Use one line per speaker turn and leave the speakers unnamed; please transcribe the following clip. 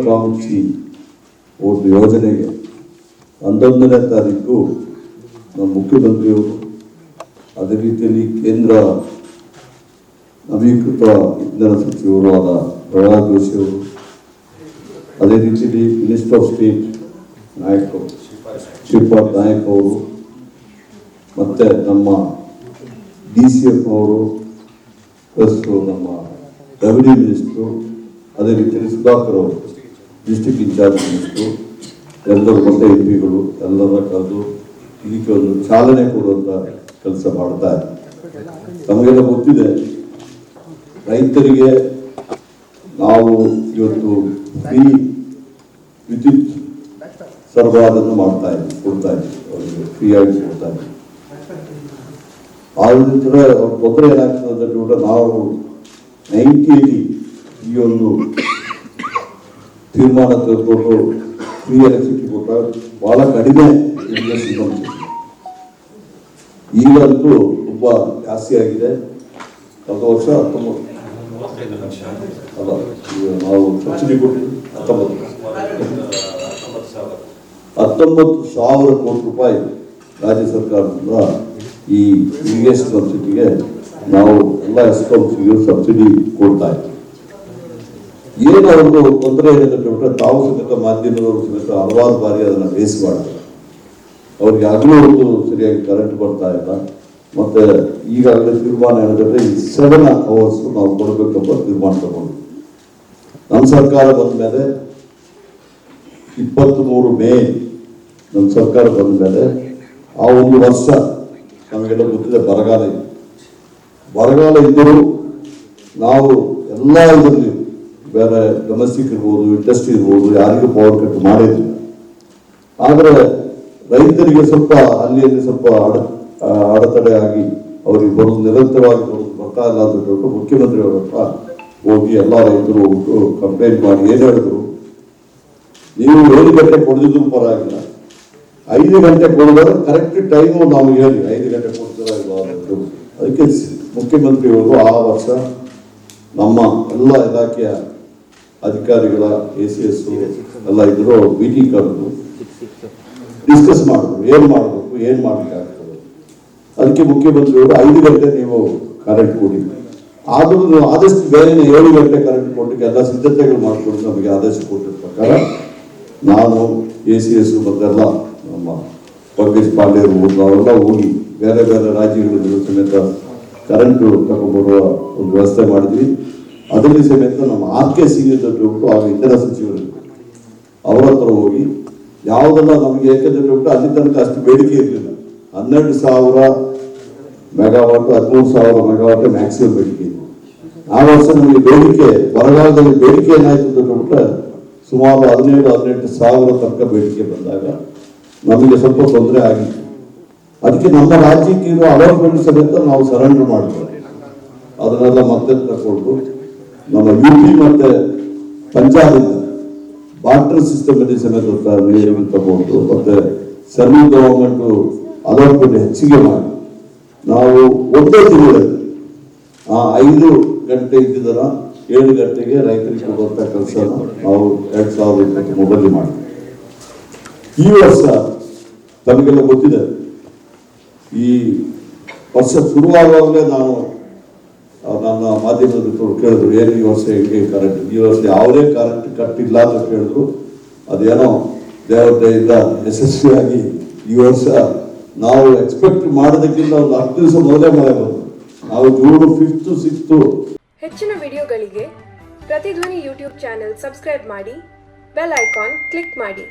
ಮಹತ್ವಾಕಾಂಕ್ಷಿ ಒಂದು ಯೋಜನೆಗೆ 11ನೇ ತಾರೀಕು ನಮ್ಮ ಮುಖ್ಯಮಂತ್ರಿಯವರು, ಅದೇ ರೀತಿಯಲ್ಲಿ ಕೇಂದ್ರ ನವೀಕೃತ ಇಂಧನ ಸಚಿವರು ಆದ ಪ್ರಹ್ಲಾದ್ ಜೋಶಿ ಅವರು, ಅದೇ ರೀತಿಯಲ್ಲಿ minister of state Shripad Naik ಅವರು, ಮತ್ತು ನಮ್ಮ DCF ಅವರು, ಪ್ಲಸ್ ನಮ್ಮ ರೆವಿನ್ಯೂ ಮಿನಿಸ್ಟ್ರು, ಅದೇ ರೀತಿಯಲ್ಲಿ ಸುಧಾಕರ್ ಅವರು ಡಿಸ್ಟ್ರಿಕ್ಟ್ ಇನ್ಚಾರ್ಜ್ ಮಿನಿಸ್ಟ್ರು, ಎಲ್ಲರೂ ಮತ್ತು MP ಗಳು ಎಲ್ಲರ ಕರೆದು ಇದಕ್ಕೆ ಒಂದು ಚಾಲನೆ ಕೊಡುವಂಥ ಕೆಲಸ ಮಾಡ್ತಾರೆ. ನಮಗೆಲ್ಲ ಗೊತ್ತಿದೆ, ರೈತರಿಗೆ ನಾವು ಇವತ್ತು ಫ್ರೀ ವಿದ್ಯುತ್ ಸರಬರಾಜನ್ನು ಕೊಡ್ತಾ ಇದ್ದೀವಿ, ಅವರಿಗೆ ಫ್ರೀಯಾಗಿ ಕೊಡ್ತಾ ಇದ್ದೀವಿ. ಆದ್ರೆ ಅವ್ರ ತೊಂದರೆ ಏನಾಗ್ತದೆ ಅಂತ ನಾವು 90 ಈ ಒಂದು ತೀರ್ಮಾನ ತೆಗೆದುಕೊಂಡು ಫ್ರೀ ಎಲೆಕ್ಟ್ರಿಸಿಟಿ ಕೊಟ್ಟಾಗ ಬಹಳ ಕಡಿಮೆ ಈಗಂತೂ ತುಂಬ ಜಾಸ್ತಿ ಆಗಿದೆ. ಕಳೆದ ವರ್ಷ ನಾವು ಸಬ್ಸಿಡಿ ಕೊಟ್ಟು 19,000 ಕೋಟಿ ರೂಪಾಯಿ ರಾಜ್ಯ ಸರ್ಕಾರದಿಂದ ಈ ಇರಿಗೇಷನ್ ಸಬ್ಸಿಡಿಗೆ ನಾವು ಎಲ್ಲ ಎಸ್ಕಾಮ್ಸ್ಗೆ ಸಬ್ಸಿಡಿ ಕೊಡ್ತಾ ಇದ್ದೀವಿ. ಏನೋ ಒಂದು ತೊಂದರೆ ಏನಿದೆ ಬಿಟ್ಟರೆ ತಾವು ಸಮೇತ ಮಾಧ್ಯಮದವರು ಸಮೇತ ಹಲವಾರು ಬಾರಿ ಅದನ್ನು ಬೇಸ್ ಮಾಡ್ತಾರೆ. ಅವ್ರಿಗೆ ಆಗಲೂ ಒಂದು ಸರಿಯಾಗಿ ಕರೆಂಟ್ ಬರ್ತಾ ಇಲ್ಲ. ಮತ್ತು ಈಗಾಗಲೇ ತೀರ್ಮಾನ ಹೇಳಿದ್ರೆ ಈ 7 hours ನಾವು ಕೊಡಬೇಕಂತ ತೀರ್ಮಾನ ತಗೊಂಡು ನಮ್ಮ ಸರ್ಕಾರ ಬಂದ ಮೇಲೆ 23 ಮೇ ನಮ್ಮ ಸರ್ಕಾರ ಬಂದ ಮೇಲೆ ಆ ಒಂದು ವರ್ಷ ನಮಗೆಲ್ಲ ಗೊತ್ತಿದೆ, ಬರಗಾಲ ಇದ್ದರೂ ನಾವು ಎಲ್ಲ ಇದರಲ್ಲಿ ಬೇರೆ ಡೊಮೆಸ್ಟಿಕ್ ಇರ್ಬೋದು, ಇಂಡಸ್ಟ್ರಿ ಇರ್ಬೋದು, ಯಾರಿಗೂ ಪವರ್ ಕಟ್ ಮಾಡಿದ್ವಿ. ಆದರೆ ರೈತರಿಗೆ ಸ್ವಲ್ಪ ಅಲ್ಲಿ ಸ್ವಲ್ಪ ಅಡೆತಡೆ ಆಗಿ ಅವ್ರಿಗೆ ಬರೋದು ನಿರಂತರವಾಗಿ ಬರ್ತಾ ಇಲ್ಲ ಅಂತ ಹೇಳ್ಬಿಟ್ಟು ಮುಖ್ಯಮಂತ್ರಿಯವರ ಹತ್ರ ಹೋಗಿ ಎಲ್ಲ ರೈತರು ಹೋಗ್ಬಿಟ್ಟು ಕಂಪ್ಲೇಂಟ್ ಮಾಡಿ ಏನು ಹೇಳಿದ್ರು, ನೀವು 7 ಗಂಟೆ ಕೊಡದಿದ್ರು ಪರವಾಗಿಲ್ಲ, 5 ಗಂಟೆ ಕೊಡೋದಾದ್ರೆ ಕರೆಕ್ಟ್ ಟೈಮು ನಾವು ಹೇಳಿ 5 ಗಂಟೆ ಕೊಡ್ತೀರಾ ಇಲ್ಲ ಅಂತ. ಅದಕ್ಕೆ ಮುಖ್ಯಮಂತ್ರಿಯವರು ಆ ವರ್ಷ ನಮ್ಮ ಎಲ್ಲ ಇಲಾಖೆಯ ಅಧಿಕಾರಿಗಳ ACS ಎಲ್ಲ ಇದ್ರು ಮೀಟಿಂಗ್ ಕರೆದು ಡಿಸ್ಕಸ್ ಮಾಡಿದ್ರು, ಏನು ಮಾಡಬೇಕು, ಏನು ಮಾಡಬೇಕಾಗ್ತದೆ. ಅದಕ್ಕೆ ಮುಖ್ಯಮಂತ್ರಿಯವರು 5 ಗಂಟೆ ನೀವು ಕರೆಂಟ್ ಕೊಡಿ, ಆದರೂ ಆದಷ್ಟು ಬೇರೆ 7 ಗಂಟೆ ಕರೆಂಟ್ ಕೊಟ್ಟಿಗೆ ಎಲ್ಲ ಸಿದ್ಧತೆಗಳು ಮಾಡಿಕೊಂಡು ನಮಗೆ ಆದೇಶ ಕೊಟ್ಟಿದ್ದ ಪ್ರಕಾರ ನಾನು ACS ಮತ್ತೆಲ್ಲ ನಮ್ಮ ಪಂಕಜ್ ಪಾಂಡೆ ನಾವೆಲ್ಲ ಹೋಗಿ ಬೇರೆ ಬೇರೆ ರಾಜ್ಯಗಳಲ್ಲಿ ಸಮೇತ ಕರೆಂಟು ತಗೊಂಡ್ಬರುವ ಒಂದು ವ್ಯವಸ್ಥೆ ಮಾಡಿದ್ವಿ. ಅದರಲ್ಲಿ ಸಮೇತ ನಮ್ಮ RKC ಆಗ ಇಂಧನ ಸಚಿವರು ಅವರ ಹತ್ರ ಹೋಗಿ ಯಾವುದೆಲ್ಲ ನಮಗೆ ಏಕೆಂದ್ರೆ ಅಲ್ಲಿ ತನಕ ಅಷ್ಟು ಬೇಡಿಕೆ ಇರಲಿಲ್ಲ. 12,000 ಮೆಗಾವಾಟ್ 13,000 ಮೆಗಾವಾಟ್ ಮ್ಯಾಕ್ಸಿಮಮ್ ಬೇಡಿಕೆ ಇದೆ. ಆ ವರ್ಷ ನಮಗೆ ಬೇಡಿಕೆ ಬರಗಾಲದಲ್ಲಿ ಬೇಡಿಕೆ ಏನಾಯ್ತು ಅಂತ ಹೇಳ್ಬಿಟ್ರೆ ಸುಮಾರು 17,000-18,000 ತನಕ ಬೇಡಿಕೆ ಬಂದಾಗ ನಮಗೆ ಸ್ವಲ್ಪ ತೊಂದರೆ ಆಗಿತ್ತು. ಅದಕ್ಕೆ ನಮ್ಮ ರಾಜ್ಯಕ್ಕೆ ಇರೋ ಅಲಾಟ್ಮೆಂಟ್ ಸಮೇತ ನಾವು ಸರೆಂಡರ್ ಮಾಡಿದ್ವಿ. ಅದನ್ನೆಲ್ಲ ಮತ್ತೆ ತಗೊಂಡು ನಮ್ಮ UP ಮತ್ತೆ ಪಂಜಾಬಿಂದ ಬಾರ್ಟರ್ ಸಿಸ್ಟಮ್ ಅಲ್ಲಿ ಸಮೇತ ನೀರನ್ನು ತಗೊಂಡು ಮತ್ತೆ ಸೆಂಟ್ರಲ್ ಗವರ್ಮೆಂಟ್ ಅಲಾಟ್ಮೆಂಟ್ ಹೆಚ್ಚಿಗೆ ಮಾಡಿ ನಾವು ಒಂದೇ ತಿಂಗಳಲ್ಲಿ 5 ಗಂಟೆ ಇದ್ದಿದ್ದರ 7 ಗಂಟೆಗೆ ರೈತರಿಗೆ ಕೊಡುವಂತ ಕೆಲಸ ನಾವು 2023 ಮಾಡಿದ್ವಿ. ಈ ವರ್ಷ ತಮಗೆಲ್ಲ ಗೊತ್ತಿದೆ, ಈ ವರ್ಷ ಶುರುವಾಗುವಾಗಲೇ ನಾನು ನನ್ನ ಮಾಧ್ಯಮದ ಕೇಳಿದ್ರು, ಏನು ಈ ವರ್ಷ ಹೆಂಗೆ ಕರೆಂಟ್, ಈ ವರ್ಷ ಯಾವುದೇ ಕರೆಂಟ್ ಕಟ್ಟಿಲ್ಲ ಅಂತ ಕೇಳಿದ್ರು. ಅದೇನೋ ದೇವರ ದಯೆಯಿಂದ ಯಶಸ್ವಿಯಾಗಿ ಈ ವರ್ಷ ನಾವು ಎಕ್ಸ್ಪೆಕ್ಟ್ ಮಾಡೋದಕ್ಕಿಂತ ಒಂದು 10 ದಿವಸ ಮೊದಲೇ ಮಳೆ ಬಂತು. ನಾವು ಜೂನ್ 5th 6th.
ಹೆಚ್ಚಿನ ವಿಡಿಯೋಗಳಿಗೆ ಪ್ರತಿಧ್ವನಿ ಯೂಟ್ಯೂಬ್ ಚಾನೆಲ್ ಸಬ್ಸ್ಕ್ರೈಬ್ ಮಾಡಿ, ಬೆಲ್ ಐಕಾನ್ ಕ್ಲಿಕ್ ಮಾಡಿ.